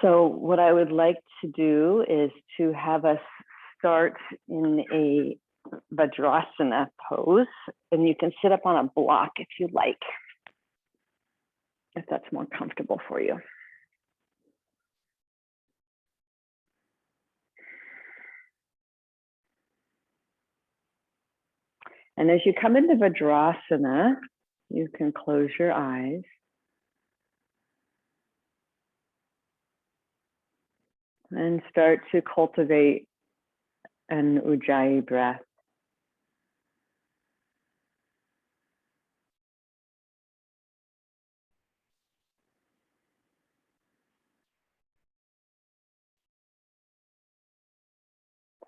So what I would like to do is to have us start in a Vajrasana pose, and you can sit up on a block if you like, if that's more comfortable for you. And as you come into Vajrasana, you can close your eyes. And start to cultivate an Ujjayi breath.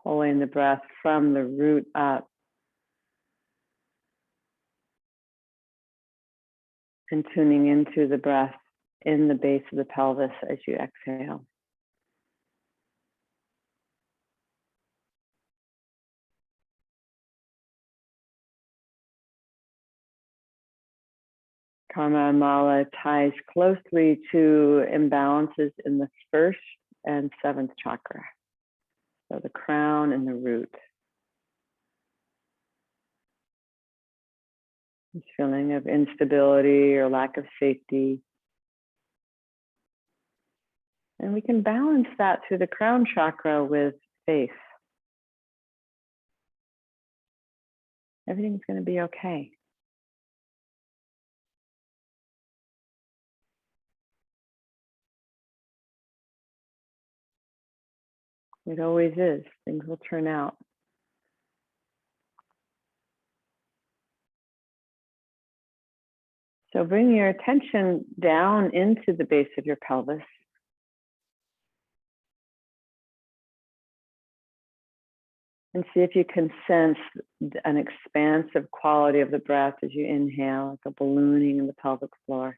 Pulling the breath from the root up. And tuning into the breath in the base of the pelvis as you exhale. Karma Mala ties closely to imbalances in the first and seventh chakra. So the crown and the root. This feeling of instability or lack of safety. And we can balance that through the crown chakra with faith. Everything's going to be okay. It always is. Things will turn out. So bring your attention down into the base of your pelvis. And see if you can sense an expansive quality of the breath as you inhale, like a ballooning in the pelvic floor.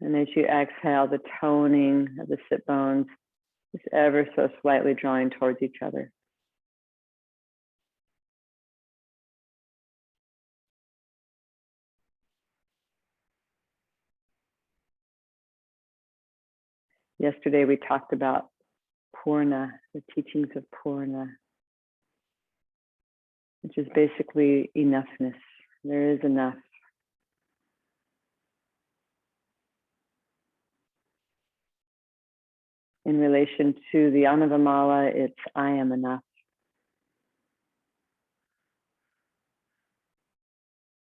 And as you exhale, the toning of the sit bones is ever so slightly drawing towards each other. Yesterday, we talked about Purna, the teachings of Purna, which is basically enoughness. There is enough. In relation to the Anavamala, it's I am enough.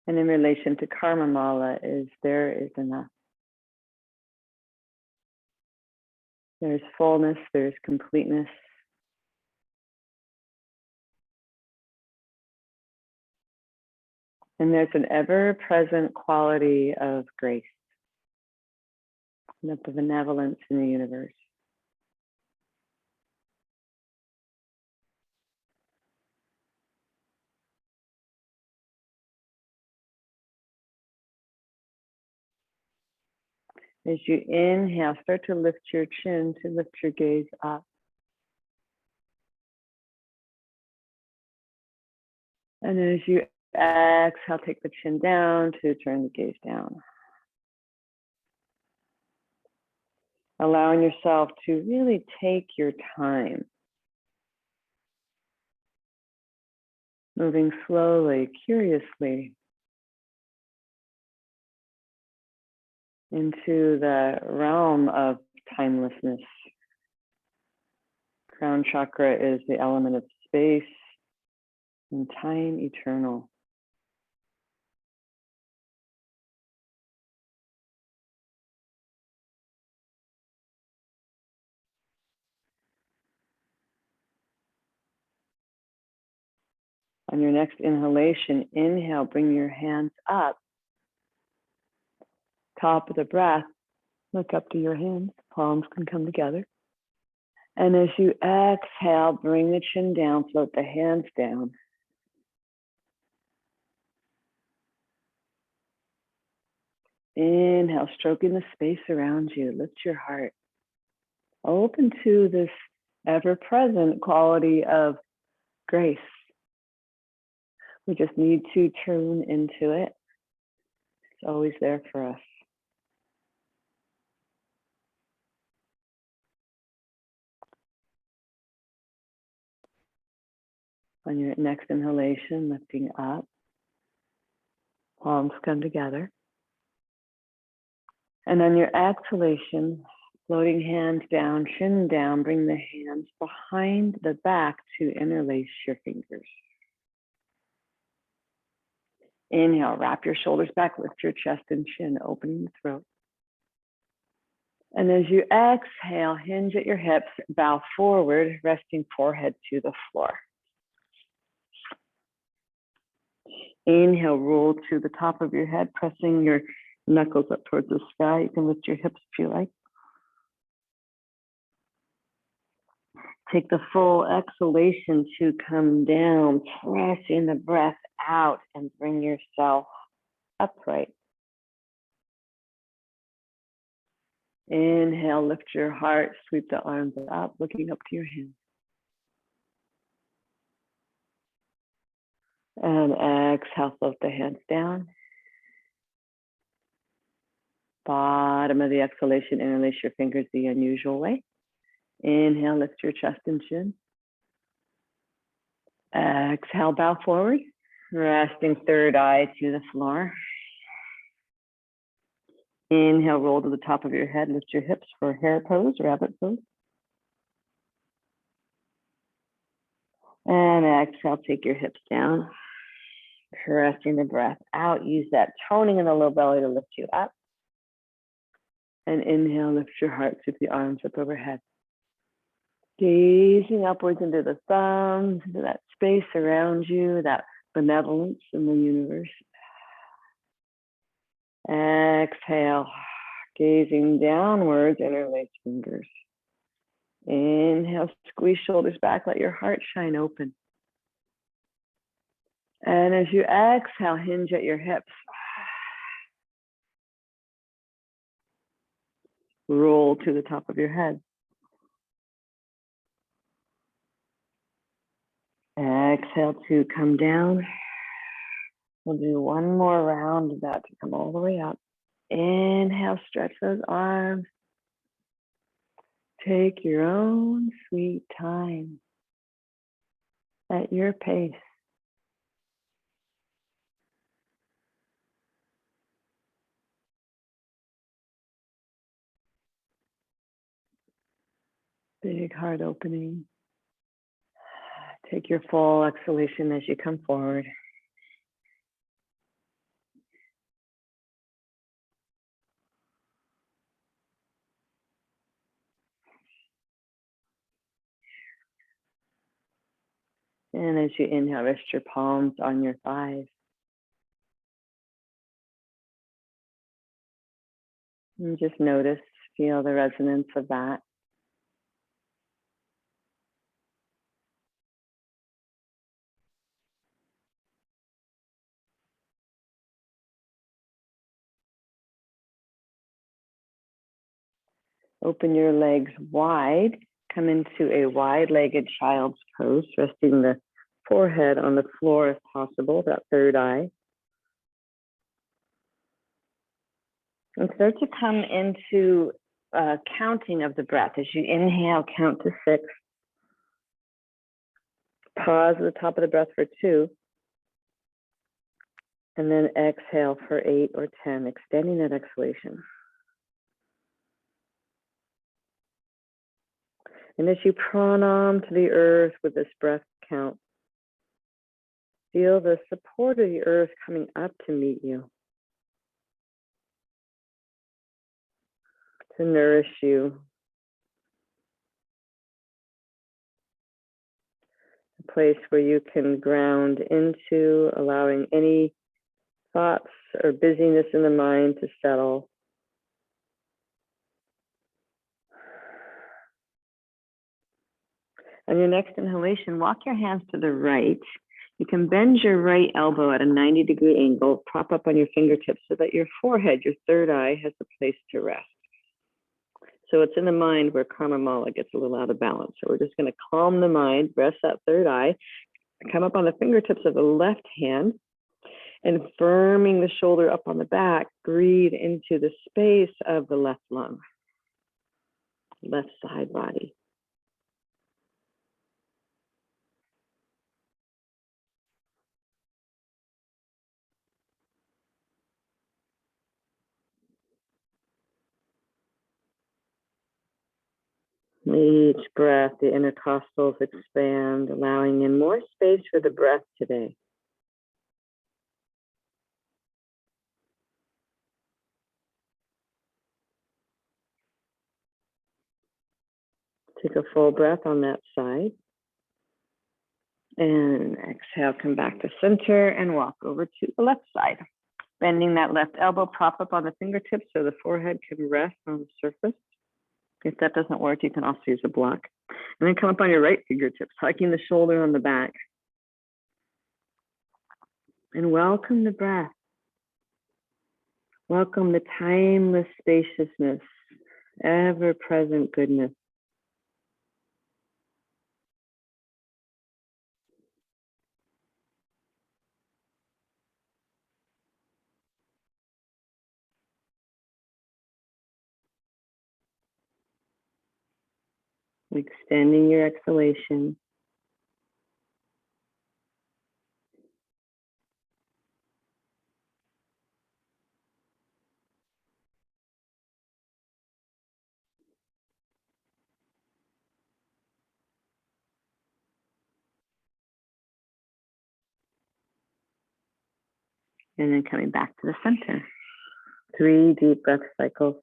And in relation to Karma Mala is there is enough. There's fullness, there's completeness. And there's an ever-present quality of grace, and of the benevolence in the universe. As you inhale, start to lift your chin, to lift your gaze up. And as you exhale, take the chin down to turn the gaze down. Allowing yourself to really take your time. Moving slowly, curiously into the realm of timelessness. Crown chakra is the element of space and time eternal. On your next inhalation, inhale, bring your hands up. Top of the breath, look up to your hands, palms can come together. And as you exhale, bring the chin down, float the hands down. Inhale, stroking the space around you, lift your heart. Open to this ever-present quality of grace. We just need to tune into it. It's always there for us. On your next inhalation, lifting up, palms come together. And on your exhalation, floating hands down, chin down, bring the hands behind the back to interlace your fingers. Inhale, wrap your shoulders back, lift your chest and chin, opening the throat. And as you exhale, hinge at your hips, bow forward, resting forehead to the floor. Inhale, roll to the top of your head, pressing your knuckles up towards the sky. You can lift your hips if you like. Take the full exhalation to come down, pressing the breath out and bring yourself upright. Inhale, lift your heart, sweep the arms up, looking up to your hands. And exhale, float the hands down. Bottom of the exhalation, interlace your fingers the unusual way. Inhale, lift your chest and chin. Exhale, bow forward, resting third eye to the floor. Inhale, roll to the top of your head, lift your hips for hare pose, rabbit pose. And exhale, take your hips down, pressing the breath out. Use that toning in the low belly to lift you up. And inhale, lift your heart, sweep the arms up overhead. Gazing upwards into the thumbs, into that space around you, that benevolence in the universe. Exhale, gazing downwards, interlace fingers. Inhale, squeeze shoulders back, let your heart shine open. And as you exhale, hinge at your hips. Roll to the top of your head. Exhale to come down. We'll do one more round of that to come all the way up. Inhale, stretch those arms. Take your own sweet time at your pace. Big heart opening. Take your full exhalation as you come forward. And as you inhale, rest your palms on your thighs. And just notice, feel the resonance of that. Open your legs wide. Come into a wide-legged child's pose, resting the forehead on the floor if possible, that third eye. And start to come into counting of the breath. As you inhale, count to 6. Pause at the top of the breath for 2. And then exhale for 8 or 10, extending that exhalation. And as you pranam to the earth with this breath count, feel the support of the earth coming up to meet you, to nourish you. A place where you can ground into, allowing any thoughts or busyness in the mind to settle. On your next inhalation, walk your hands to the right. You can bend your right elbow at a 90-degree angle, prop up on your fingertips so that your forehead, your third eye, has a place to rest. So it's in the mind where karma mala gets a little out of balance. So we're just going to calm the mind, rest that third eye, come up on the fingertips of the left hand, and firming the shoulder up on the back, breathe into the space of the left lung, left side body. Each breath, the intercostals expand, allowing in more space for the breath today. Take a full breath on that side. And exhale, come back to center and walk over to the left side. Bending that left elbow, prop up on the fingertips so the forehead can rest on the surface. If that doesn't work, you can also use a block. And then come up on your right fingertips, hiking the shoulder on the back. And welcome the breath. Welcome the timeless spaciousness, ever-present goodness. Extending your exhalation. And then coming back to the center. 3 deep breath cycles.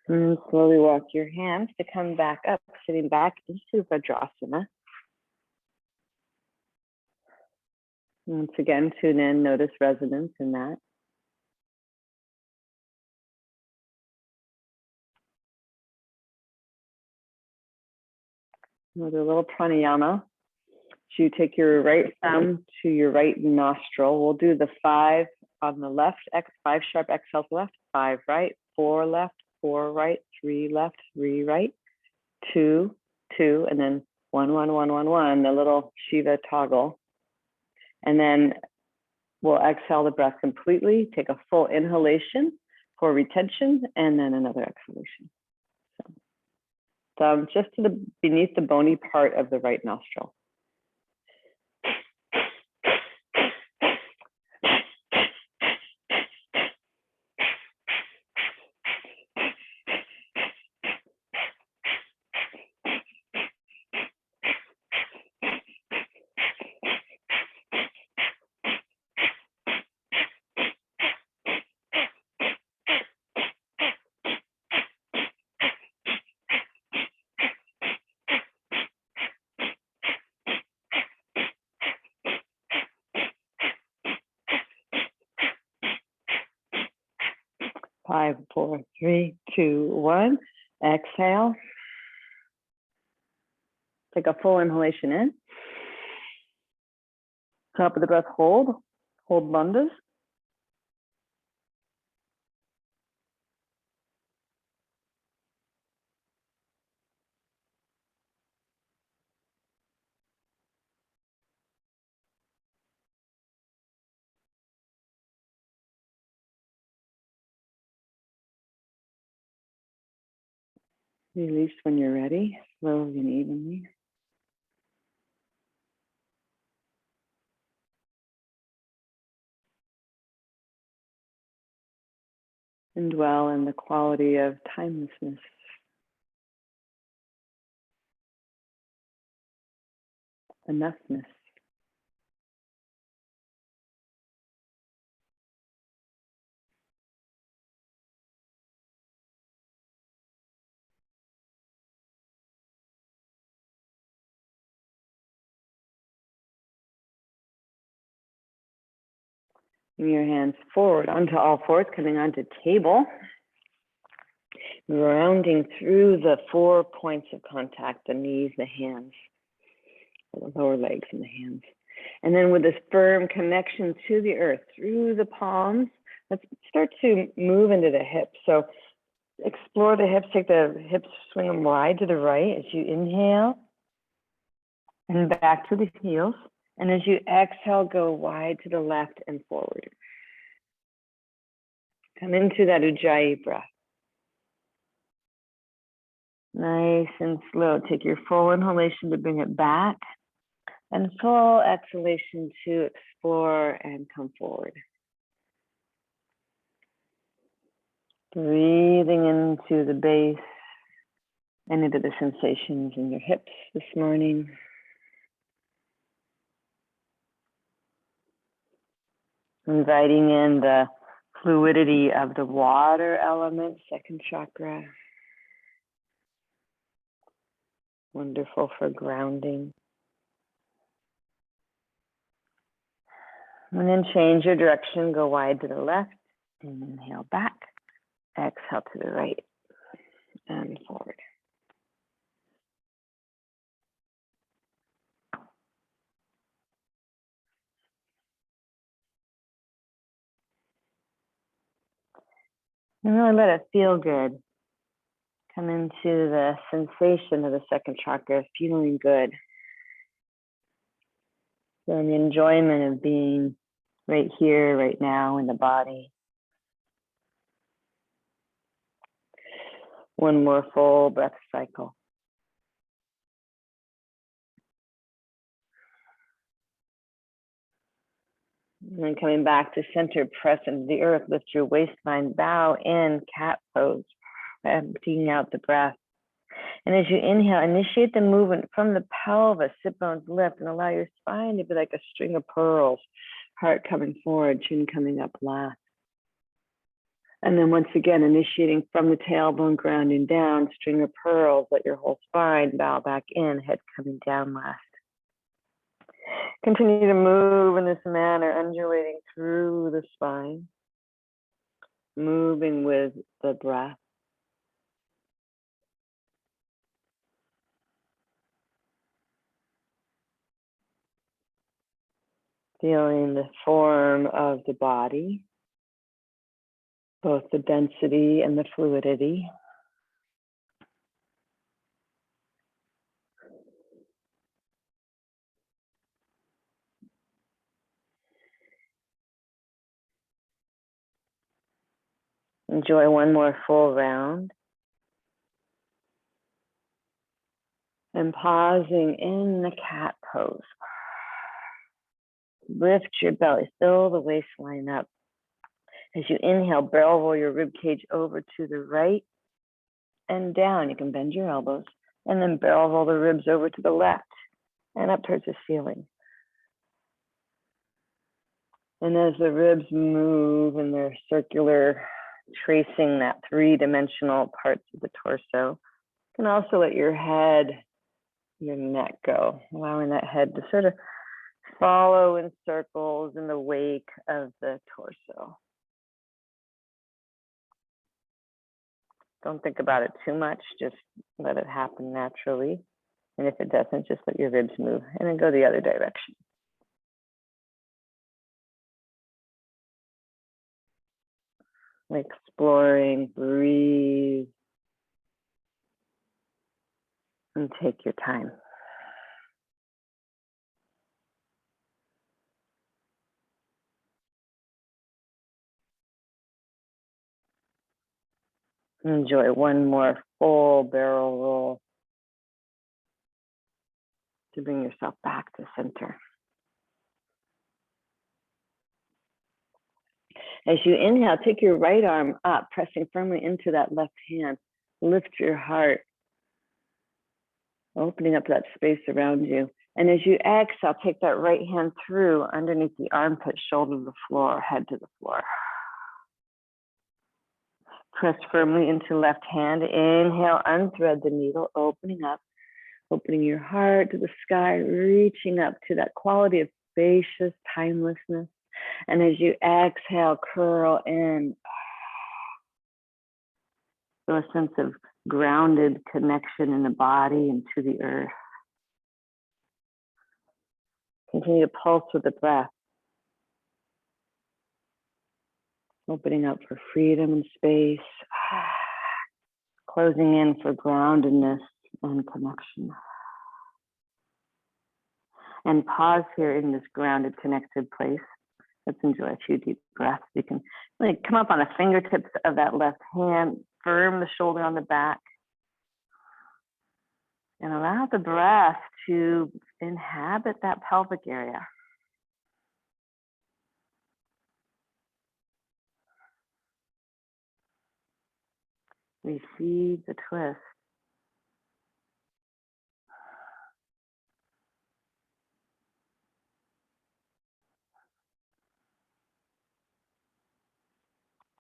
And slowly walk your hands to come back up, sitting back into Vajrasana. Once again, tune in, notice resonance in that. Another little pranayama. So you take your right thumb to your right nostril. We'll do the 5 on the left, 5 sharp exhales left, 5 right, 4 left, 4 right, 3 left, 3 right, 2, 2, and then 1, 1, 1, 1, 1, the little Shiva toggle. And then we'll exhale the breath completely, take a full inhalation for retention, and then another exhalation. So, thumb just to the beneath the bony part of the right nostril. Five, 4, 3, 2, 1. Exhale. Take a full inhalation in. Top of the breath, hold. Hold bandhas. Release when you're ready, slowly and evenly. And dwell in the quality of timelessness. Enoughness. Bring your hands forward onto all fours, coming onto table. Rounding through the 4 points of contact, the knees, the hands, the lower legs and the hands. And then with this firm connection to the earth through the palms, let's start to move into the hips. So explore the hips, take the hips, swing them wide to the right as you inhale and back to the heels. And as you exhale, go wide to the left and forward. Come into that Ujjayi breath. Nice and slow. Take your full inhalation to bring it back, and full exhalation to explore and come forward. Breathing into the base and into the sensations in your hips this morning. Inviting in the fluidity of the water element, second chakra. Wonderful for grounding. And then change your direction, go wide to the left, and inhale back. Exhale to the right and forward. And really let it feel good. Come into the sensation of the second chakra, feeling good. Feeling the enjoyment of being right here, right now in the body. One more full breath cycle. And then coming back to center, press into the earth, lift your waistline, bow in cat pose, emptying out the breath. And as you inhale, initiate the movement from the pelvis, sit bones lift, and allow your spine to be like a string of pearls, heart coming forward, chin coming up last. And then once again, initiating from the tailbone, grounding down, string of pearls, let your whole spine bow back in, head coming down last. Continue to move in this manner, undulating through the spine, moving with the breath. Feeling the form of the body, both the density and the fluidity. Enjoy one more full round. And pausing in the cat pose. Lift your belly, fill the waistline up. As you inhale, barrel roll your rib cage over to the right and down. You can bend your elbows and then barrel roll the ribs over to the left and up towards the ceiling. And as the ribs move and they're circular, tracing that three-dimensional parts of the torso, you can also let your head, your neck go, allowing that head to sort of follow in circles in the wake of the torso. Don't think about it too much, just let it happen naturally. And if it doesn't, just let your ribs move and then go the other direction. Exploring, breathe, and take your time. Enjoy one more full barrel roll to bring yourself back to center. As you inhale, take your right arm up, pressing firmly into that left hand. Lift your heart, opening up that space around you. And as you exhale, take that right hand through underneath the armpit, shoulder to the floor, head to the floor. Press firmly into left hand. Inhale, unthread the needle, opening up, opening your heart to the sky, reaching up to that quality of spacious timelessness. And as you exhale, curl in. Feel a sense of grounded connection in the body and to the earth. Continue to pulse with the breath. Opening up for freedom and space. Closing in for groundedness and connection. And pause here in this grounded, connected place. Let's enjoy a few deep breaths. You can really come up on the fingertips of that left hand, firm the shoulder on the back, and allow the breath to inhabit that pelvic area. Receive the twist.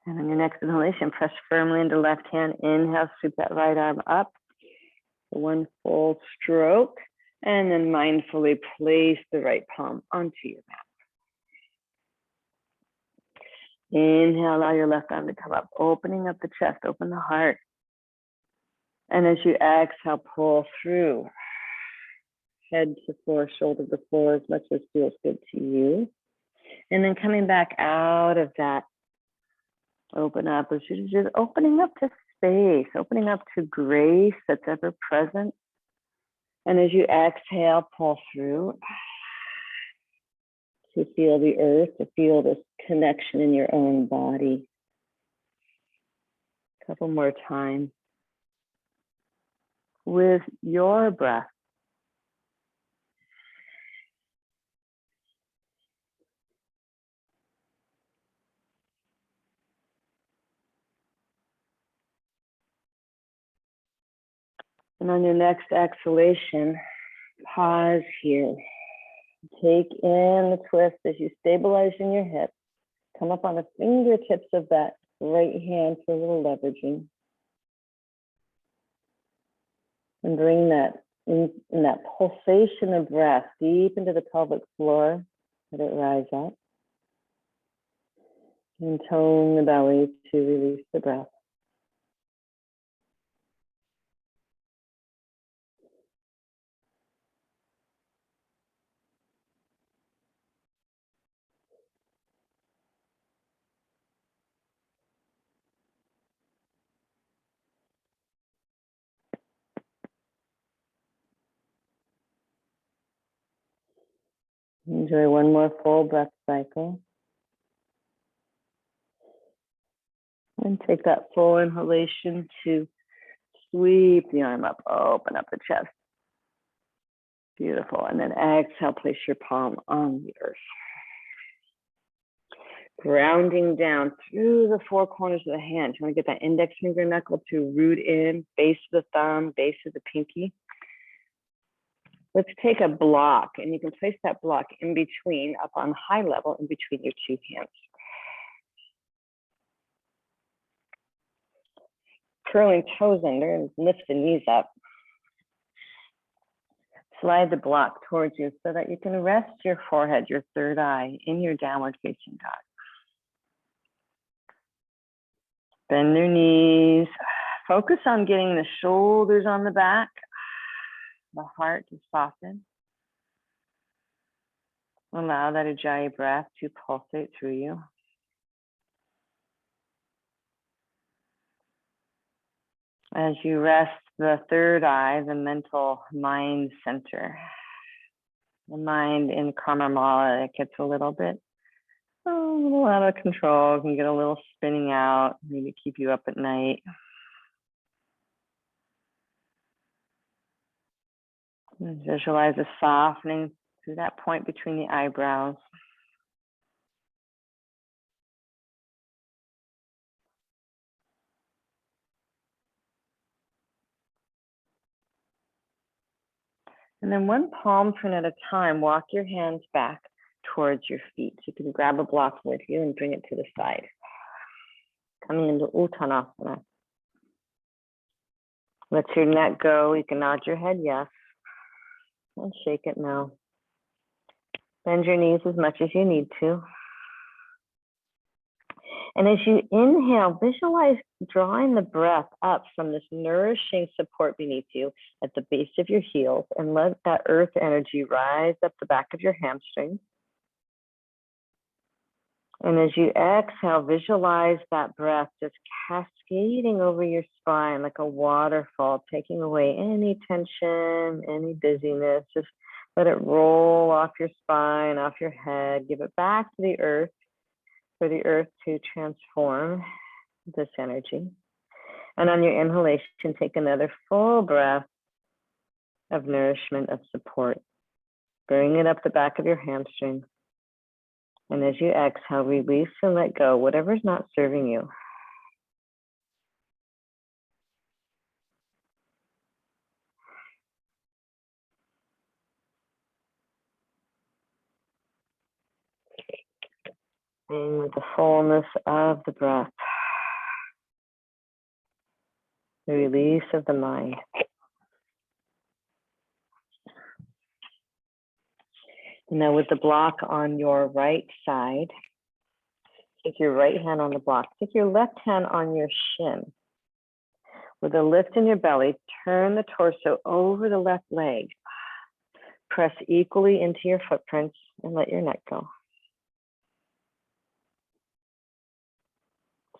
And on your next inhalation, press firmly into left hand. Inhale, sweep that right arm up. One full stroke. And then mindfully place the right palm onto your mat. Inhale, allow your left arm to come up, opening up the chest, open the heart. And as you exhale, pull through. Head to floor, shoulder to floor, as much as feels good to you. And then coming back out of that, open up, as you're just opening up to space, opening up to grace that's ever present. And as you exhale, pull through to feel the earth, to feel this connection in your own body. A couple more times with your breath. And on your next exhalation, pause here. Take in the twist as you stabilize in your hips. Come up on the fingertips of that right hand for a little leveraging. And bring that in that pulsation of breath deep into the pelvic floor. Let it rise up. And tone the belly to release the breath. Enjoy one more full breath cycle. And take that full inhalation to sweep the arm up, open up the chest. Beautiful. And then exhale, place your palm on the earth. Grounding down through the four corners of the hand. You want to get that index finger knuckle to root in, base of the thumb, base of the pinky. Let's take a block, and you can place that block in between, up on high level, in between your two hands. Curling toes under and lift the knees up. Slide the block towards you so that you can rest your forehead, your third eye, in your downward facing dog. Bend your knees. Focus on getting the shoulders on the back, the heart to soften. Allow that Ujjayi breath to pulsate through you. As you rest the third eye, the mental mind center. The mind in Karmamala, it gets a little out of control, can get a little spinning out, maybe keep you up at night. And visualize a softening through that point between the eyebrows. And then one palm print at a time, walk your hands back towards your feet. So you can grab a block with you and bring it to the side. Coming into Uttanasana. Let your neck go. You can nod your head yes. And shake it no. Bend your knees as much as you need to. And as you inhale, visualize drawing the breath up from this nourishing support beneath you at the base of your heels, and let that earth energy rise up the back of your hamstrings. And as you exhale, visualize that breath just cascading over your spine like a waterfall, taking away any tension, any busyness, just Let it roll off your spine, off your head. Give it back to the earth for the earth to transform this energy. And on your inhalation, take another full breath of nourishment, of support. Bring it up the back of your hamstring. And as you exhale, release and let go whatever's not serving you. Being with the fullness of the breath. The release of the mind. Now with the block on your right side, take your right hand on the block. Take your left hand on your shin. With a lift in your belly, turn the torso over the left leg. Press equally into your footprints and let your neck go.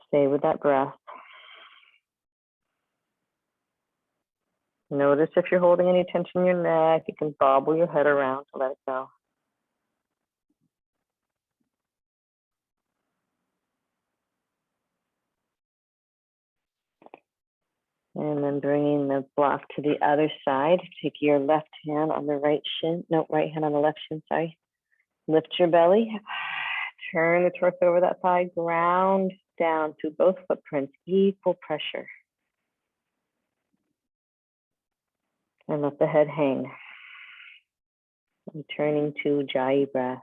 Stay with that breath. Notice if you're holding any tension in your neck, you can bobble your head around to let it go. And then bringing the block to the other side. Take your left hand on the right shin. No, right hand on the left shin, sorry. Lift your belly. Turn the torso over that side. Ground down to both footprints. Equal pressure. And let the head hang. Returning to Ujjayi breath.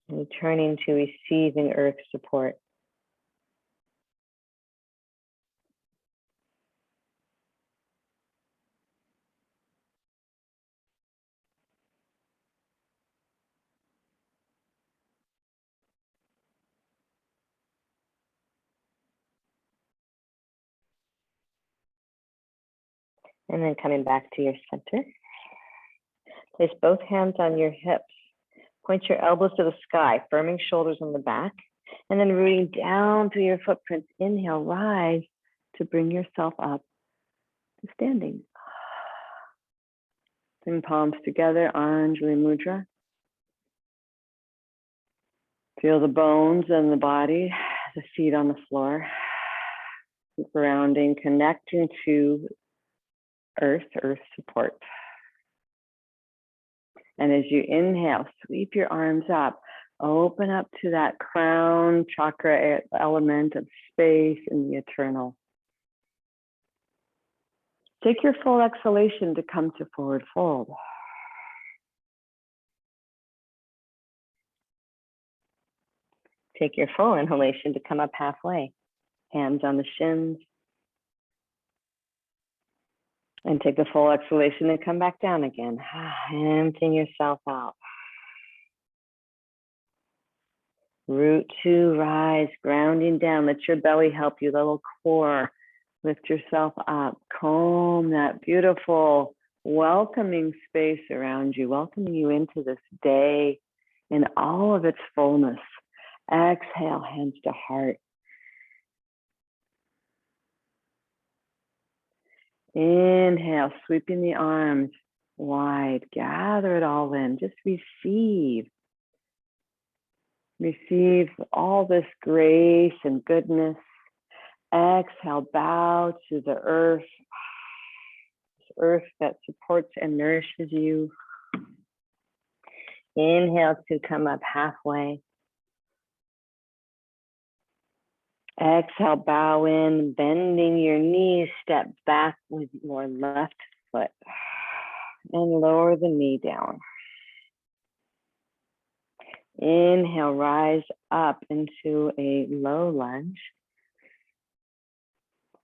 Returning to receiving earth support. And then coming back to your center. Place both hands on your hips. Point your elbows to the sky, firming shoulders on the back. And then rooting down through your footprints. Inhale, rise to bring yourself up to standing. Bring palms together, Anjali Mudra. Feel the bones and the body, the feet on the floor. Grounding, connecting to earth support. And as you inhale, sweep your arms up. Open up to that crown chakra element of space and the eternal. Take your full exhalation to come to forward fold. Take your full inhalation to come up halfway. Hands on the shins. And take the full exhalation and come back down again. Emptying yourself out. Root to rise, grounding down. Let your belly help you, little core. Lift yourself up. Comb that beautiful, welcoming space around you, welcoming you into this day in all of its fullness. Exhale, hands to heart. Inhale, sweeping the arms wide. Gather it all in. Just receive. Receive all this grace and goodness. Exhale, bow to the earth. This earth that supports and nourishes you. Inhale to come up halfway. Exhale, bow in, bending your knees, step back with your left foot and lower the knee down. Inhale, rise up into a low lunge.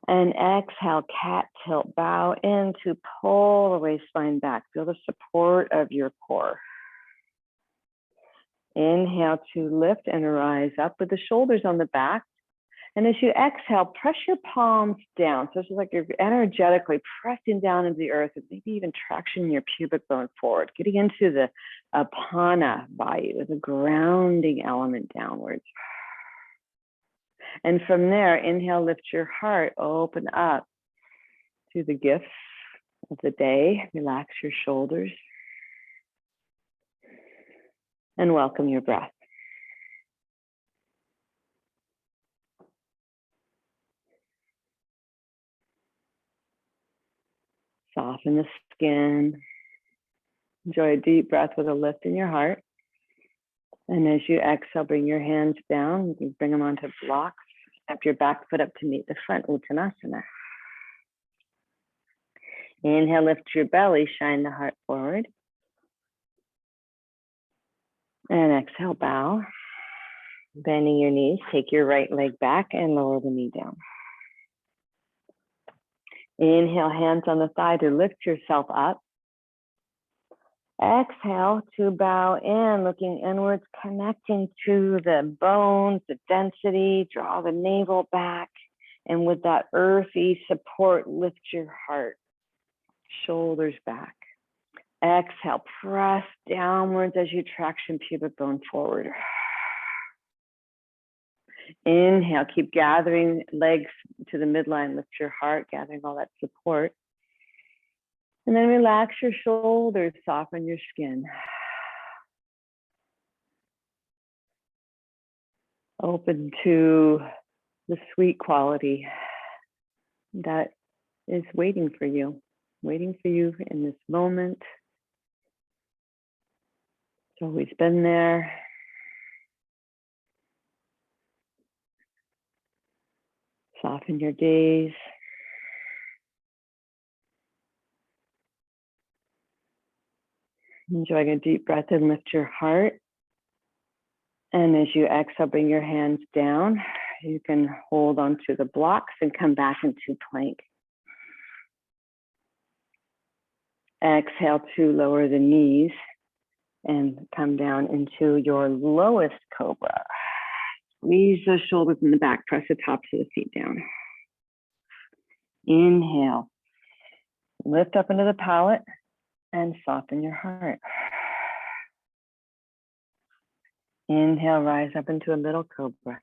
And exhale, cat tilt, bow in to pull the waist spine back. Feel the support of your core. Inhale to lift and rise up with the shoulders on the back. And as you exhale, press your palms down. So it's just like you're energetically pressing down into the earth and maybe even traction your pubic bone forward, getting into the apana vayu, the grounding element downwards. And from there, inhale, lift your heart, open up to the gifts of the day. Relax your shoulders and welcome your breath. Soften the skin. Enjoy a deep breath with a lift in your heart. And as you exhale, bring your hands down. You can bring them onto blocks. Step your back foot up to meet the front, Uttanasana. Inhale, lift your belly, shine the heart forward. And exhale, bow. Bending your knees, take your right leg back and lower the knee down. Inhale, hands on the thigh to lift yourself up. Exhale to bow in, looking inwards, connecting to the bones, the density, draw the navel back. And with that earthy support, lift your heart, shoulders back. Exhale, press downwards as you traction pubic bone forward. Inhale, keep gathering legs to the midline, lift your heart, gathering all that support. And then relax your shoulders, soften your skin. Open to the sweet quality that is waiting for you in this moment. It's always been there. Soften your gaze. Enjoying a deep breath and lift your heart. And as you exhale, bring your hands down. You can hold onto the blocks and come back into plank. Exhale to lower the knees and come down into your lowest cobra. Squeeze the shoulders in the back, press the tops of the feet down. Inhale, lift up into the palate and soften your heart. Inhale, rise up into a middle cobra.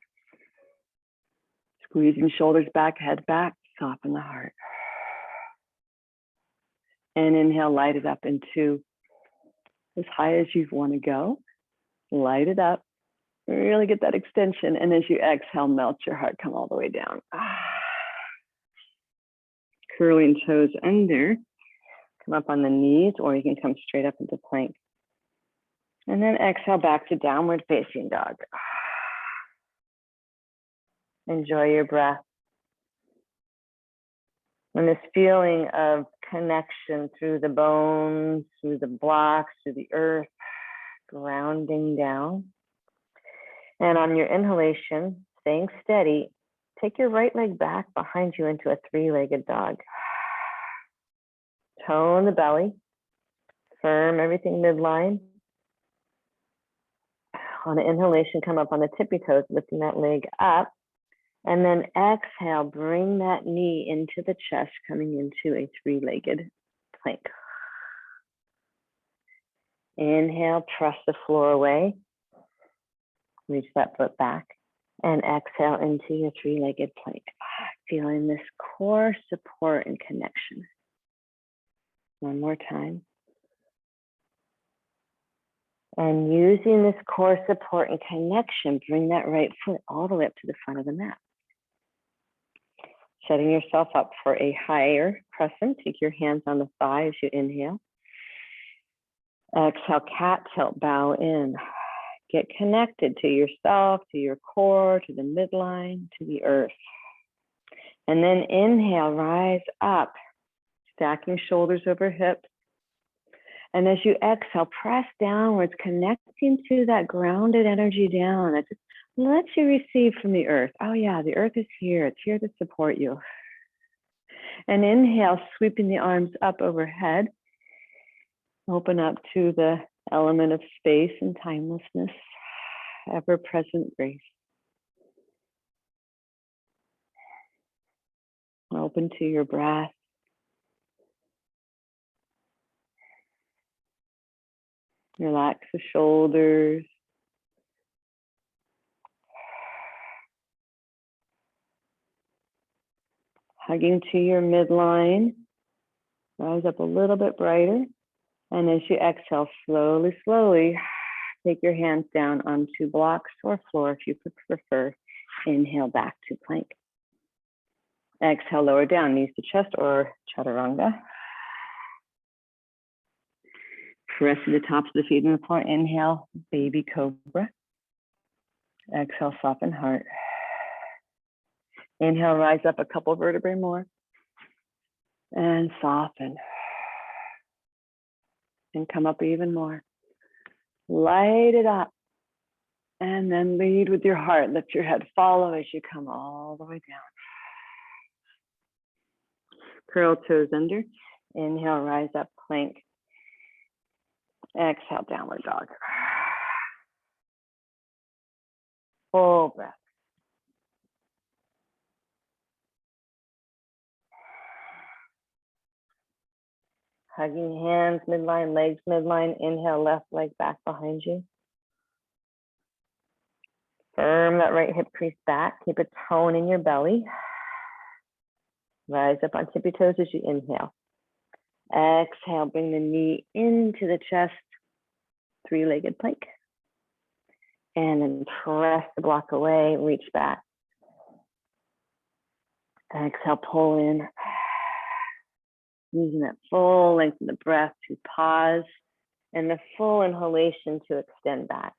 Squeezing shoulders back, head back, soften the heart. And inhale, light it up into as high as you want to go. Light it up, really get that extension. And as you exhale, melt your heart, come all the way down. Curling toes under, come up on the knees, or you can come straight up into plank. And then exhale back to downward facing dog. Enjoy your breath. And this feeling of connection through the bones, through the blocks, through the earth, grounding down. And on your inhalation, staying steady, take your right leg back behind you into a three-legged dog. Tone the belly, firm everything midline. On the inhalation, come up on the tippy toes, lifting that leg up. And then exhale, bring that knee into the chest, coming into a three-legged plank. Inhale, press the floor away. Reach that foot back. And exhale into your three-legged plank. Feeling this core support and connection. One more time. And using this core support and connection, bring that right foot all the way up to the front of the mat. Setting yourself up for a higher crescent. Take your hands on the thigh as you inhale. Exhale, cat tilt, bow in. Get connected to yourself, to your core, to the midline, to the earth. And then inhale, rise up, stacking shoulders over hips. And as you exhale, press downwards, connecting to that grounded energy down. That just lets you receive from the earth. Oh yeah, the earth is here. It's here to support you. And inhale, sweeping the arms up overhead. Open up to the element of space and timelessness, ever-present grace. Open to your breath. Relax the shoulders. Hugging to your midline. Rise up a little bit brighter. And as you exhale, slowly, slowly, take your hands down onto blocks or floor if you prefer. Inhale back to plank. Exhale, lower down, knees to chest or chaturanga. Press the tops of the feet on the floor. Inhale, baby cobra. Exhale, soften heart. Inhale, rise up a couple vertebrae more. And soften. And come up even more. Light it up. And then lead with your heart. Lift your head, follow as you come all the way down. Curl toes under. Inhale, rise up, plank. Exhale, downward dog. Full breath. Hugging hands midline, legs midline. Inhale, left leg back behind you. Firm that right hip crease back. Keep a tone in your belly. Rise up on tippy toes as you inhale. Exhale, bring the knee into the chest. Three-legged plank. And then press the block away, reach back. Exhale, pull in. Using that full length of the breath to pause and the full inhalation to extend back.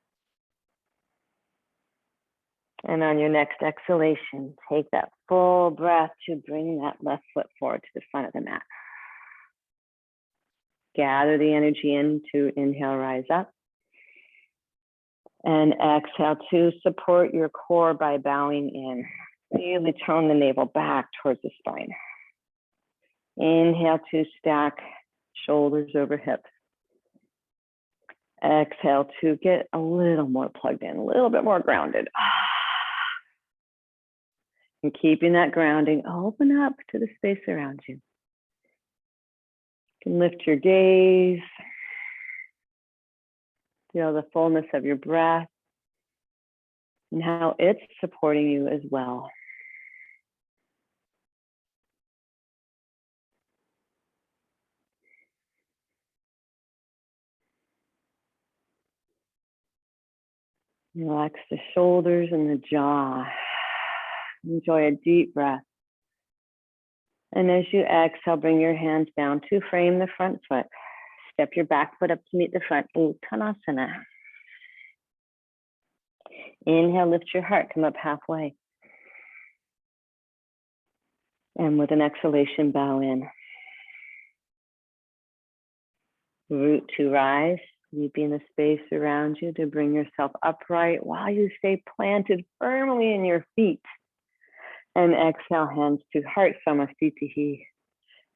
And on your next exhalation, take that full breath to bring that left foot forward to the front of the mat. Gather the energy in to inhale, rise up. And exhale to support your core by bowing in. Really tone the navel back towards the spine. Inhale to stack shoulders over hips. Exhale to get a little more plugged in, a little bit more grounded. And keeping that grounding, open up to the space around you. You can lift your gaze. Feel the fullness of your breath and how it's supporting you as well. Relax the shoulders and the jaw. Enjoy a deep breath. And as you exhale, bring your hands down to frame the front foot. Step your back foot up to meet the front. Uttanasana. Inhale, lift your heart, come up halfway. And with an exhalation, bow in. Root to rise, sweeping the space around you to bring yourself upright while you stay planted firmly in your feet. And exhale, hands to heart, samasthiti.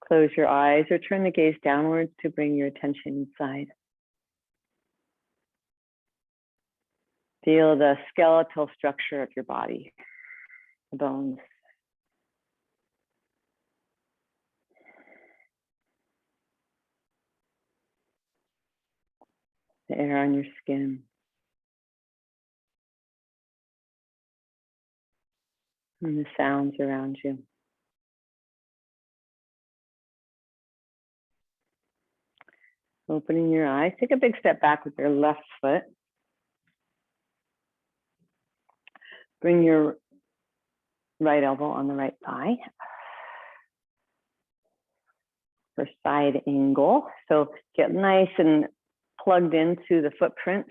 Close your eyes or turn the gaze downwards to bring your attention inside. Feel the skeletal structure of your body, the bones. The air on your skin. And the sounds around you. Opening your eyes, take a big step back with your left foot. Bring your right elbow on the right thigh for side angle. So get nice and plugged into the footprints.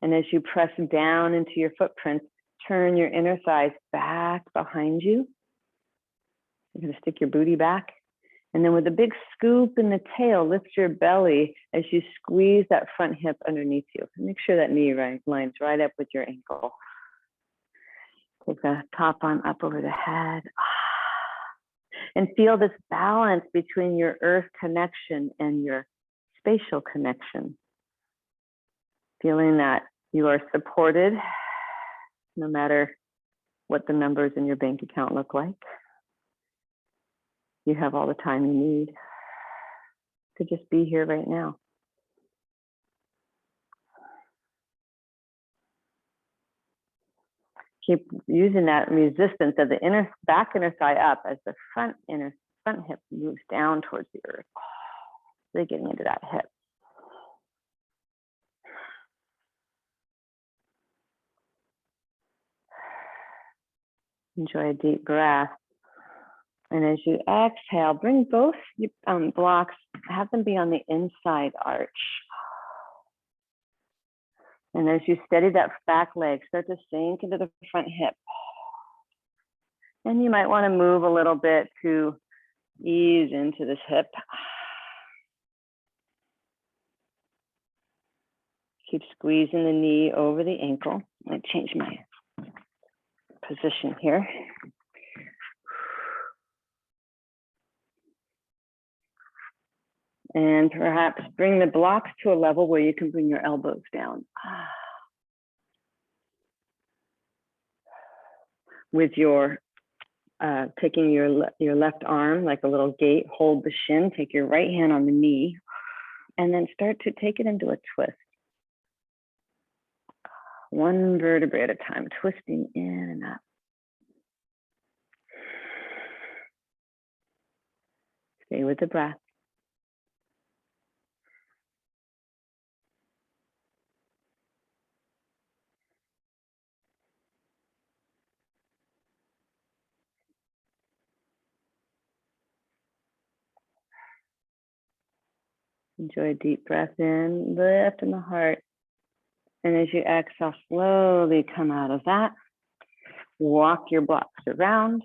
And as you press down into your footprints, turn your inner thighs back behind you. You're going to stick your booty back. And then with a big scoop in the tail, lift your belly as you squeeze that front hip underneath you. Make sure that knee lines right up with your ankle. Take the top arm up over the head. And feel this balance between your earth connection and your spatial connection. Feeling that you are supported no matter what the numbers in your bank account look like. You have all the time you need to just be here right now. Keep using that resistance of the back inner thigh up as the front hip moves down towards the earth. Really getting into that hip. Enjoy a deep breath. And as you exhale, bring both blocks, have them be on the inside arch. And as you steady that back leg, start to sink into the front hip. And you might want to move a little bit to ease into this hip. Keep squeezing the knee over the ankle. I'm going to change my position here. And perhaps bring the blocks to a level where you can bring your elbows down. With your, taking your left arm like a little gate, hold the shin, take your right hand on the knee, and then start to take it into a twist. One vertebrae at a time, twisting in and up. Stay with the breath. Enjoy a deep breath in, lift in the heart. And as you exhale, slowly come out of that. Walk your blocks around.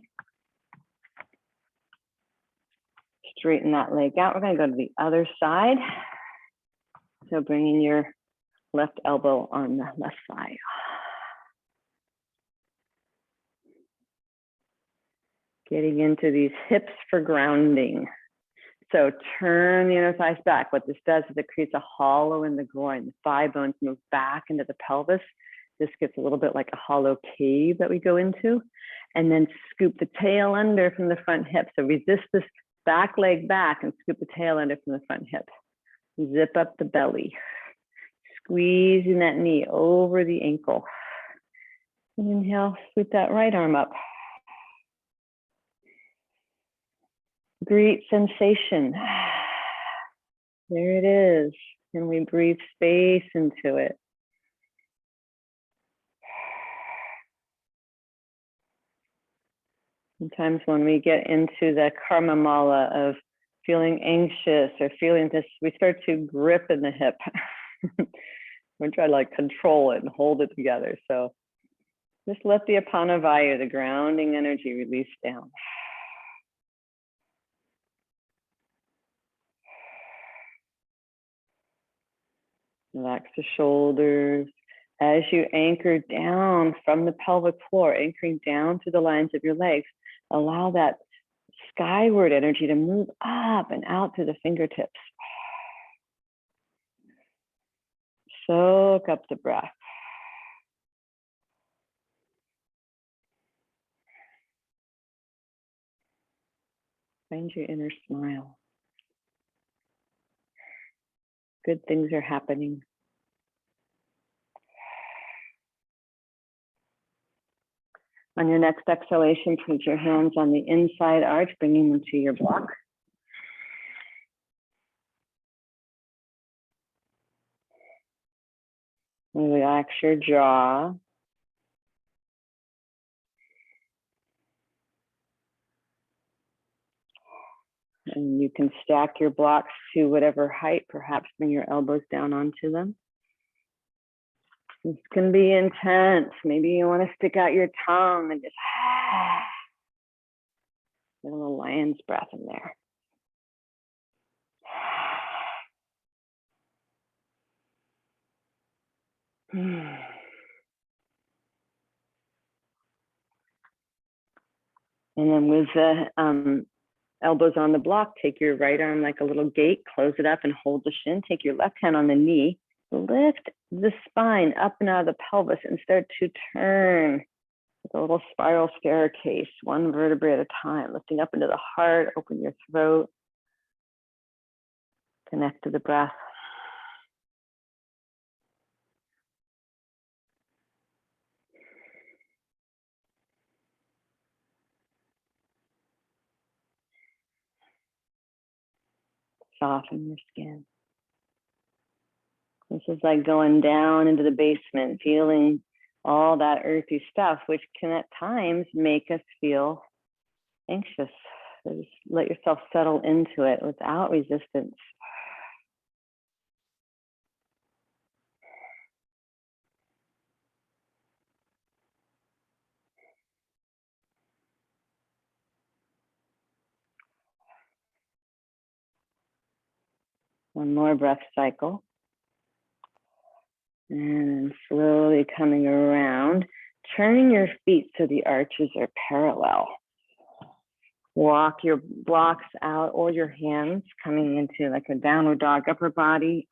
Straighten that leg out. We're going to go to the other side. So bringing your left elbow on the left side. Getting into these hips for grounding. So turn the inner thighs back. What this does is it creates a hollow in the groin. The thigh bones move back into the pelvis. This gets a little bit like a hollow cave that we go into. And then scoop the tail under from the front hip. So resist this back leg back and scoop the tail under from the front hip. Zip up the belly. Squeezing that knee over the ankle. And inhale, sweep that right arm up. Great sensation. There it is. And we breathe space into it. Sometimes when we get into the karma mala of feeling anxious or feeling this, we start to grip in the hip. We try to like control it and hold it together. So just let the apana vayu, the grounding energy, release down. Relax the shoulders. As you anchor down from the pelvic floor, anchoring down to the lines of your legs, allow that skyward energy to move up and out to the fingertips. Soak up the breath. Find your inner smile. Good things are happening. On your next exhalation, put your hands on the inside arch, bringing them to your block. And relax your jaw. And you can stack your blocks to whatever height, perhaps bring your elbows down onto them. This can be intense. Maybe you want to stick out your tongue and just get a little lion's breath in there. And then with the elbows on the block, take your right arm like a little gate, close it up and hold the shin. Take your left hand on the knee, lift the spine up and out of the pelvis and start to turn with a little spiral staircase, one vertebrae at a time, lifting up into the heart, open your throat, connect to the breath. soften your skin. This is like going down into the basement, feeling all that earthy stuff, which can at times make us feel anxious. So just let yourself settle into it without resistance. One more breath cycle. And slowly coming around, turning your feet so the arches are parallel. Walk your blocks out or your hands coming into like a downward dog, upper body,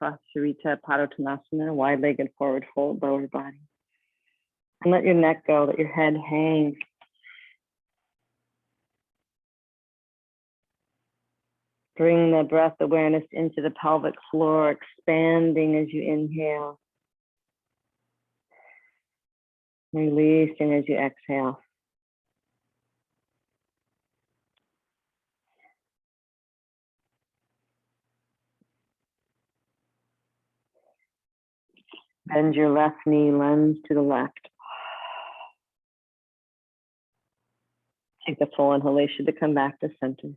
Prasarita Padottanasana, wide-legged forward fold, lower body. And let your neck go, let your head hang. Bring the breath awareness into the pelvic floor, expanding as you inhale. Releasing as you exhale. Bend your left knee, lunge to the left. Take the full inhalation to come back to center.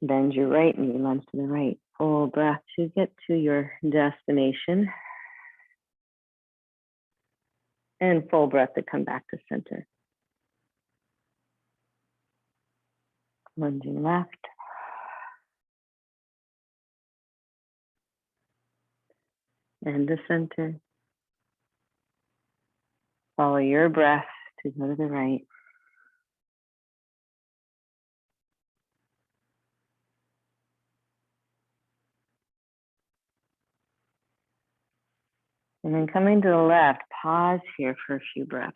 Bend your right knee, lunge to the right. Full breath to get to your destination. And full breath to come back to center. Lunging left. And to center. Follow your breath to go to the right. And then coming to the left, pause here for a few breaths.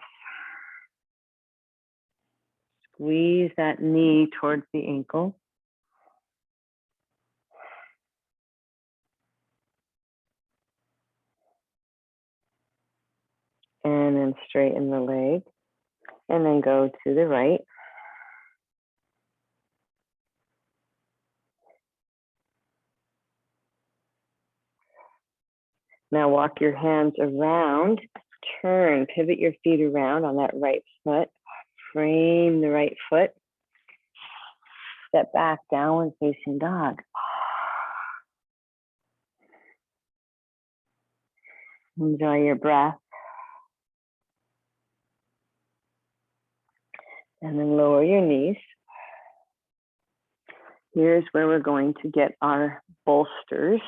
Squeeze that knee towards the ankle. And then straighten the leg. And then go to the right. Now walk your hands around, turn, pivot your feet around on that right foot, frame the right foot, step back, downward facing dog. Enjoy your breath. And then lower your knees. Here's where we're going to get our bolsters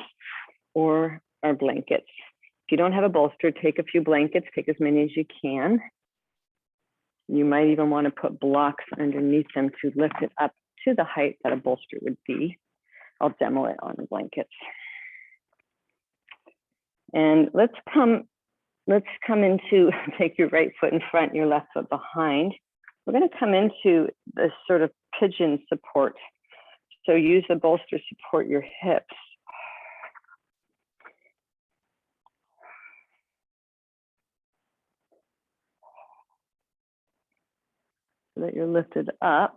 or our blankets. If you don't have a bolster, take a few blankets, take as many as you can. You might even want to put blocks underneath them to lift it up to the height that a bolster would be. I'll demo it on the blankets. And let's come into, take your right foot in front, your left foot behind. We're going to come into this sort of pigeon support. So use the bolster to support your hips. So that you're lifted up.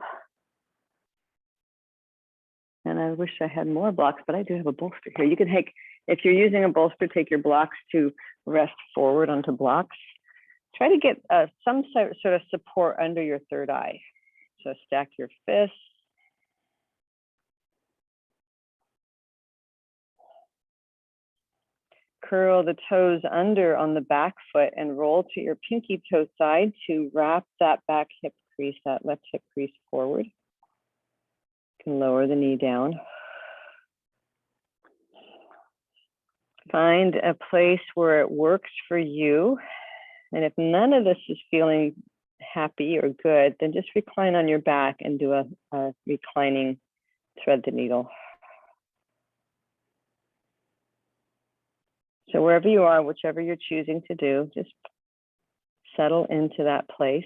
And I wish I had more blocks, but I do have a bolster here. You can take, if you're using a bolster, take your blocks to rest forward onto blocks. Try to get some sort of support under your third eye. So stack your fists. Curl the toes under on the back foot and roll to your pinky toe side to wrap that back hip crease, that left hip crease forward. You can lower the knee down. Find a place where it works for you. And if none of this is feeling happy or good, then just recline on your back and do a reclining thread the needle. So wherever you are, whichever you're choosing to do, just settle into that place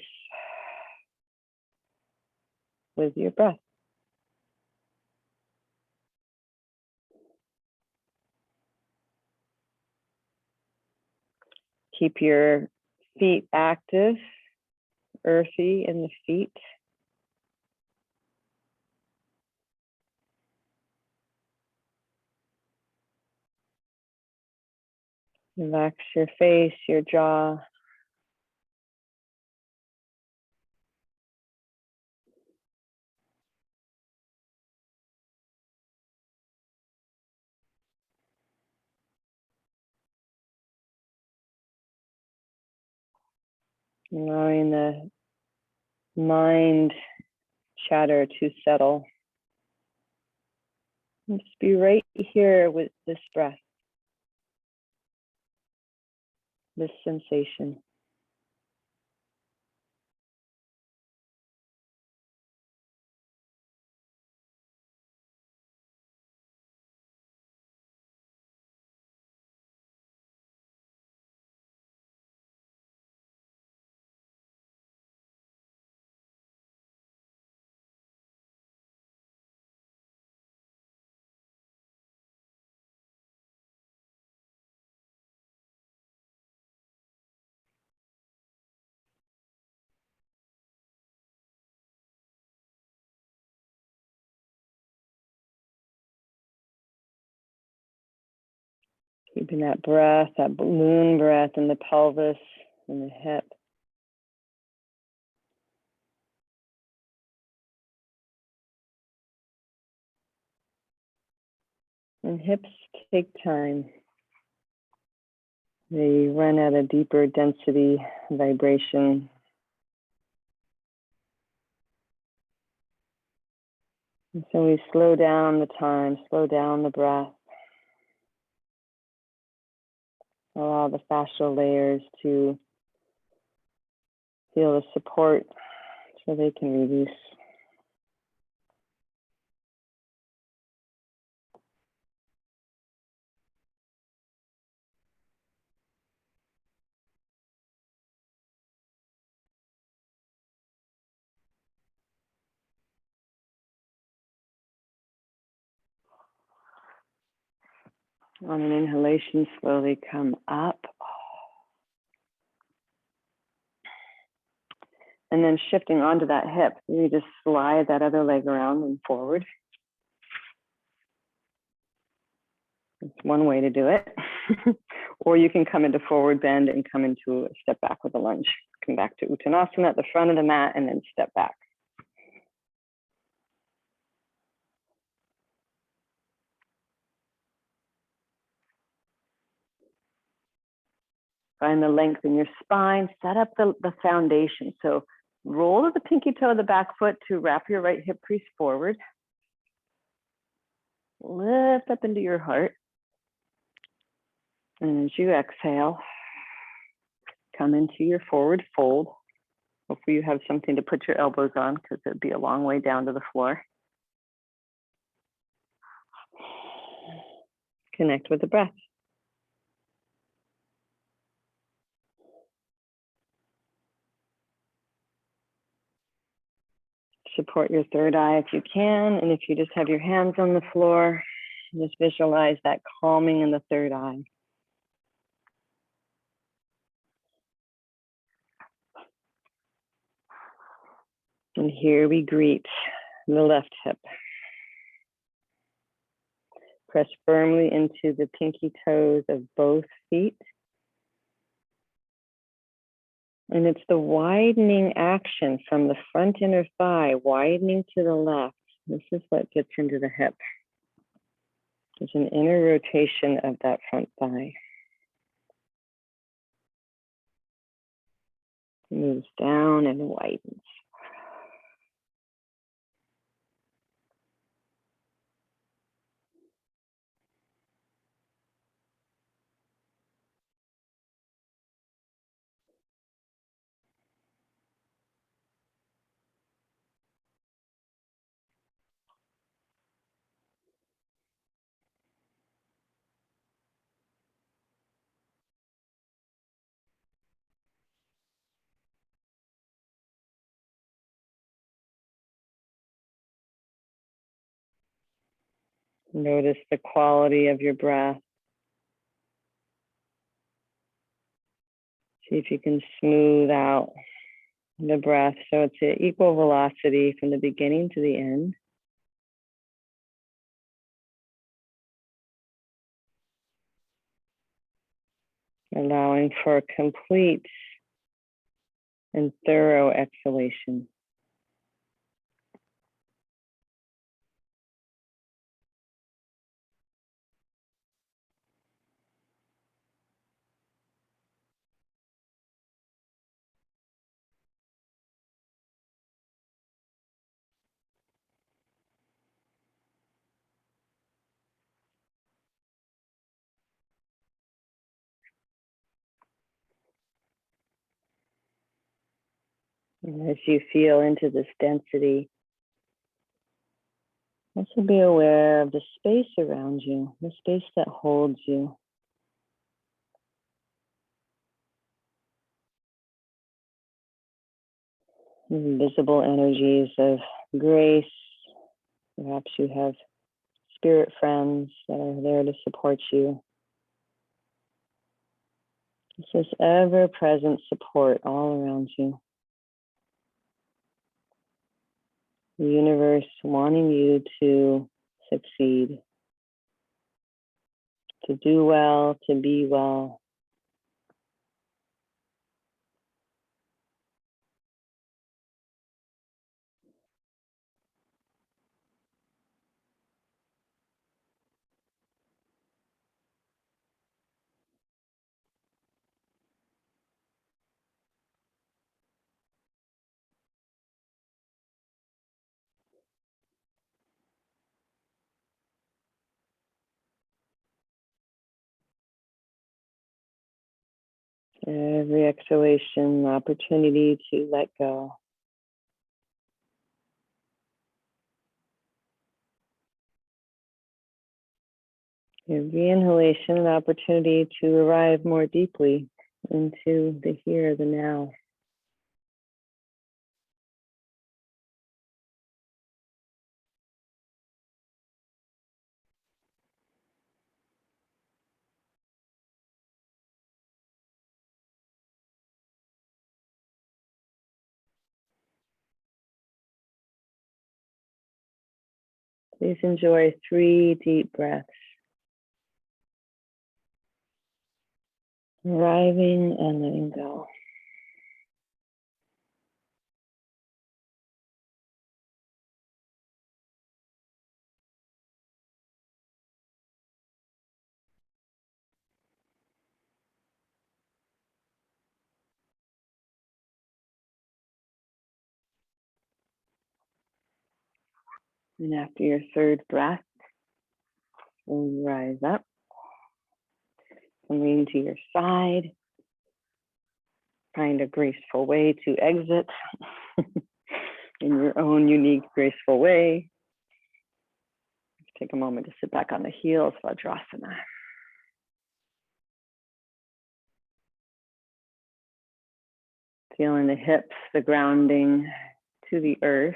with your breath. Keep your feet active, earthy in the feet. Relax your face, your jaw. Allowing the mind chatter to settle. And just be right here with this breath, this sensation. Keeping that breath, that balloon breath in the pelvis and the hip. And hips take time. They run at a deeper density vibration. And so we slow down the time, slow down the breath. Allow the fascial layers to feel the support so they can release. On an inhalation, slowly come up. And then shifting onto that hip, you just slide that other leg around and forward. It's one way to do it. Or you can come into forward bend and come into a step back with a lunge. Come back to Uttanasana at the front of the mat and then step back. Find the length in your spine, set up the foundation. So roll the pinky toe of the back foot to wrap your right hip crease forward. Lift up into your heart. And as you exhale, come into your forward fold. Hopefully you have something to put your elbows on because it'd be a long way down to the floor. Connect with the breath. Support your third eye if you can, and if you just have your hands on the floor, just visualize that calming in the third eye. And here we greet the left hip. Press firmly into the pinky toes of both feet. And it's the widening action from the front inner thigh, widening to the left. This is what gets into the hip. There's an inner rotation of that front thigh. It moves down and widens. Notice the quality of your breath. See if you can smooth out the breath so it's at equal velocity from the beginning to the end. allowing for complete and thorough exhalation. And as you feel into this density, also be aware of the space around you, the space that holds you. Invisible energies of grace. Perhaps you have spirit friends that are there to support you. This is ever-present support all around you. The universe wanting you to succeed, to do well, to be well. Every exhalation, opportunity to let go. Every inhalation, an opportunity to arrive more deeply into the here, the now. Please enjoy 3 deep breaths. Arriving and letting go. And after your 3rd breath, we'll rise up and lean to your side. Find a graceful way to exit in your own unique, graceful way. Take a moment to sit back on the heels, Vajrasana. Feeling the hips, the grounding to the earth.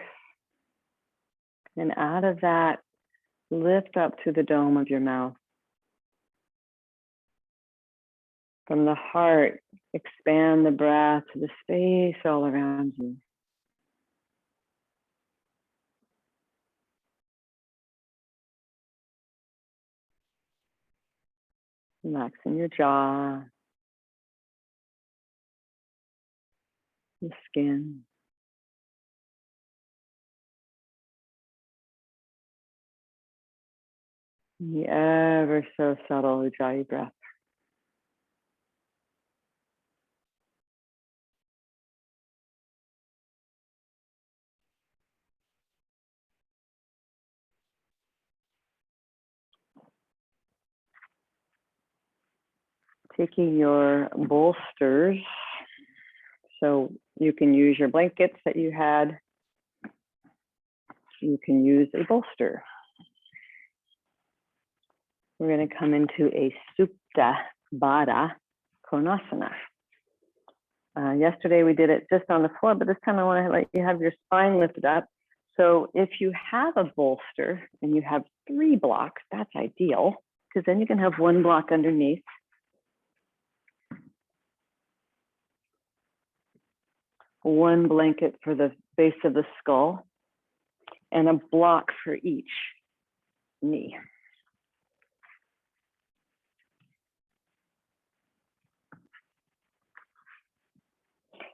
And out of that, lift up to the dome of your mouth. From the heart, expand the breath to the space all around you. Relaxing your jaw, the skin. The ever so subtle Ujjayi breath. Taking your bolsters, so you can use your blankets that you had. You can use a bolster. We're going to come into a Supta Baddha Konasana. Yesterday we did it just on the floor, but this time I want to let you have your spine lifted up. So if you have a bolster and you have 3 blocks, that's ideal, because then you can have 1 block underneath. One blanket for the base of the skull, and a block for each knee.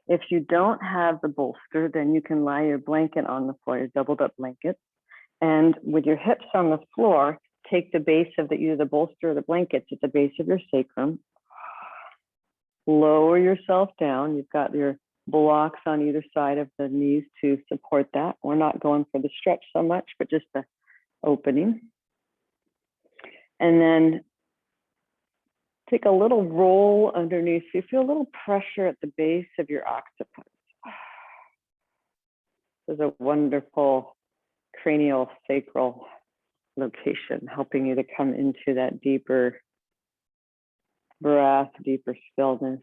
If you don't have the bolster, then you can lie your blanket on the floor, your doubled up blanket. And with your hips on the floor, take the base of either the bolster or the blankets at the base of your sacrum. Lower yourself down. You've got your blocks on either side of the knees to support that. We're not going for the stretch so much, but just the opening. And then take a little roll underneath. So you feel a little pressure at the base of your occiput. This is a wonderful cranial sacral location, helping you to come into that deeper breath, deeper stillness.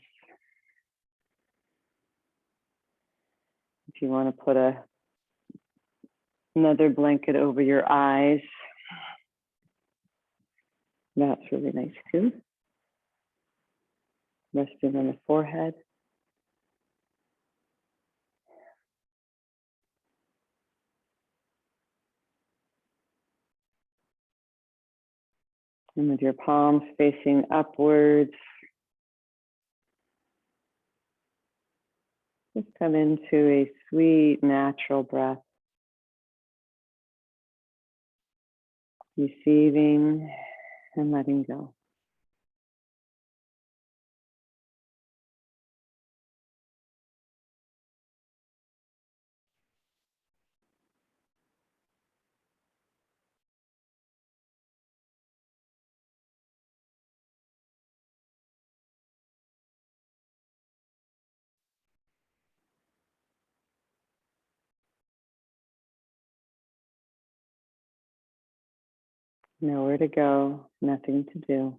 If you want to put another blanket over your eyes, that's really nice too. Resting on the forehead. And with your palms facing upwards, just come into a sweet, natural breath. Receiving and letting go. Nowhere to go, nothing to do.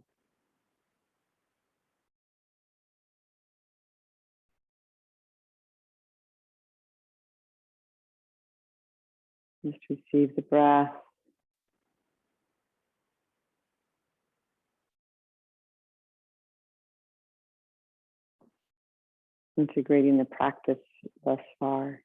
Just receive the breath. Integrating the practice thus far.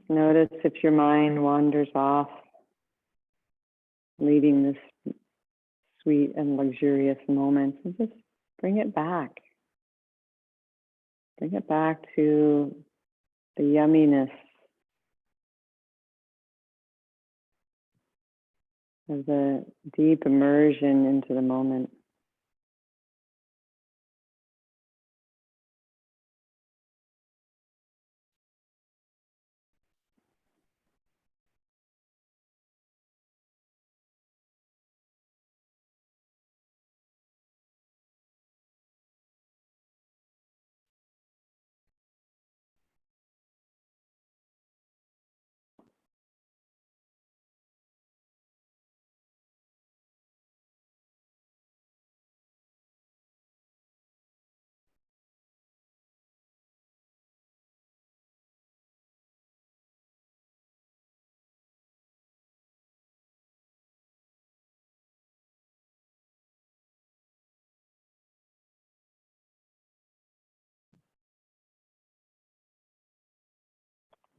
Notice if your mind wanders off, leaving this sweet and luxurious moment, and just bring it back. Bring it back to the yumminess of the deep immersion into the moment.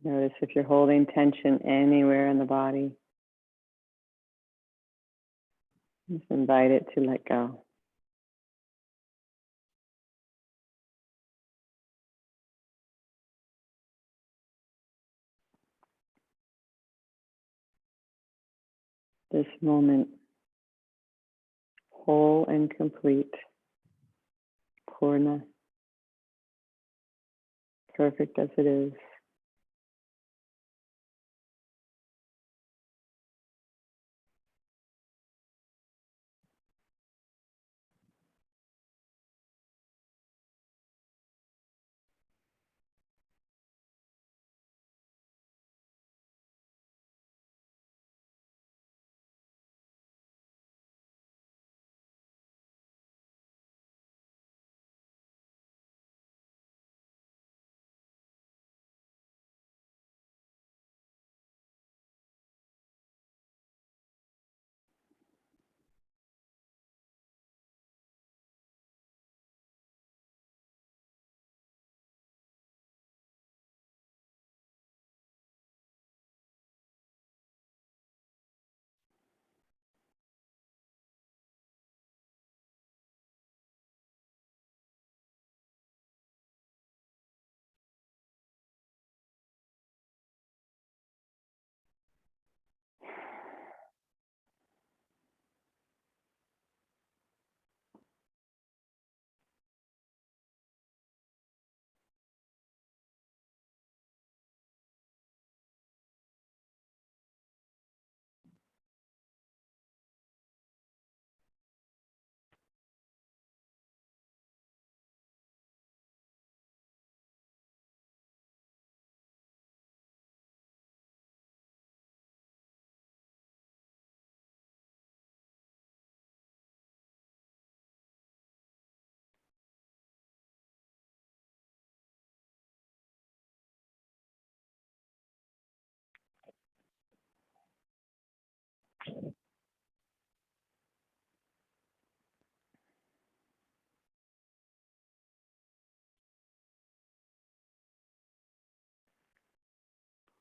Notice if you're holding tension anywhere in the body. Just invite it to let go. this moment whole and complete, Purna, perfect as it is.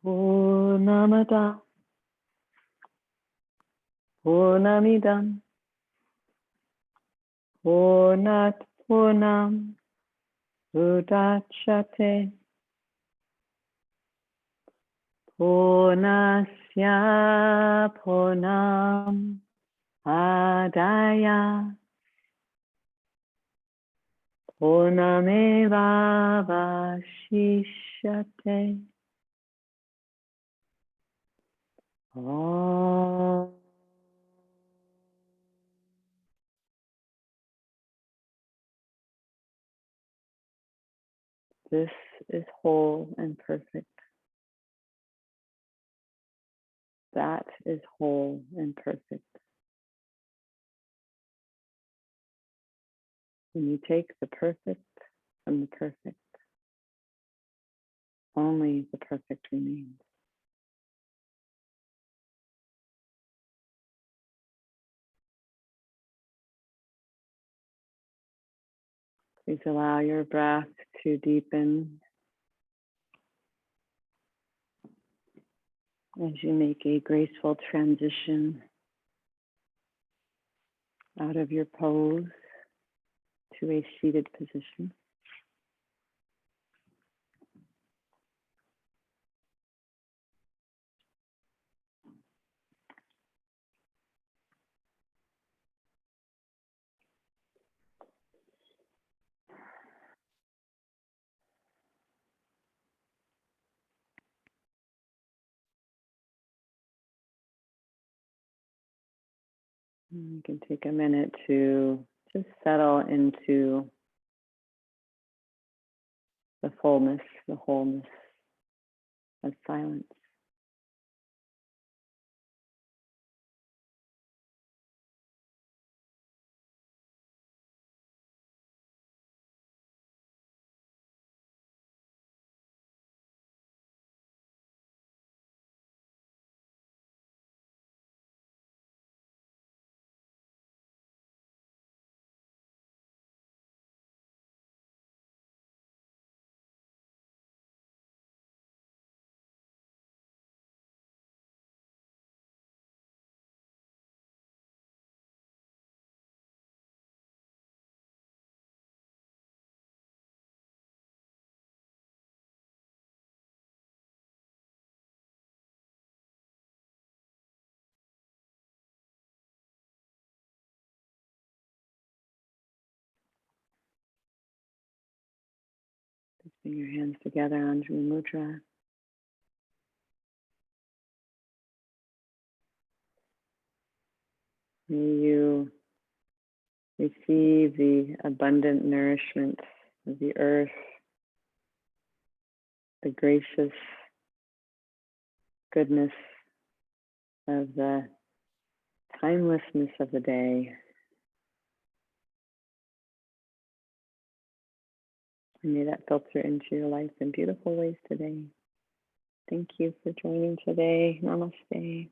Purnamada, Purnamidam, Purnat Purnam, Udachyate, Purnasya Purnam, Adaya, Purnameva Vashishyate. Om. This is whole and perfect. That is whole and perfect. When you take the perfect from the perfect, only the perfect remains. Please allow your breath to deepen as you make a graceful transition out of your pose to a seated position. You can take a minute to just settle into the fullness, the wholeness of silence. Bring your hands together, Anjali Mudra. May you receive the abundant nourishment of the earth, the gracious goodness of the timelessness of the day. And may that filter into your life in beautiful ways today. Thank you for joining today. Namaste.